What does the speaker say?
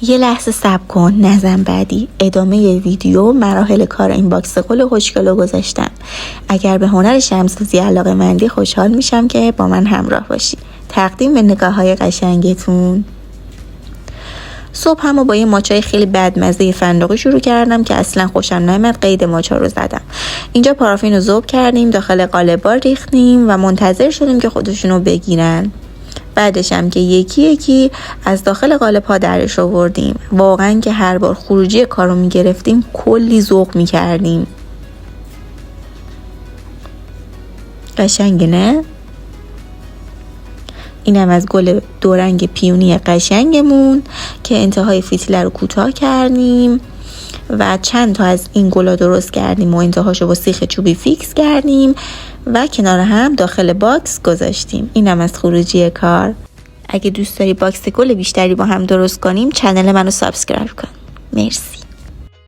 یه لحظه صبر کن، نزن بعدی. ادامه ویدیو مراحل کار این باکس گل خوشگلو گذاشتم. اگر به هنر شمع‌سوزی علاقه‌مندی خوشحال میشم که با من همراه باشی. تقدیم به نگاه‌های قشنگتون. صبحمو با یه ماچای خیلی بدمزه فندقی شروع کردم که اصلا خوشم نیامد. قید ماچا رو زدم. اینجا پارافین رو ذوب کردیم، داخل قالب‌ها ریختیم و منتظر شدیم که خودشونو بگیرن. بعدش هم که یکی یکی از داخل قالب‌ها درش آوردیم. واقعا که هر بار خروجی کارو میگرفتیم کلی ذوق میکردیم. قشنگه نه؟ اینم از گل دورنگ پیونی قشنگمون که انتهای فتیله رو کوتاه کردیم و چند تا از این گلا درست کردیم و انتهاشو با سیخ چوبی فیکس کردیم و کنار هم داخل باکس گذاشتیم. اینم از خروجی کار. اگه دوست داری باکس گل بیشتری با هم درست کنیم چنل منو سابسکرایب کن. مرسی.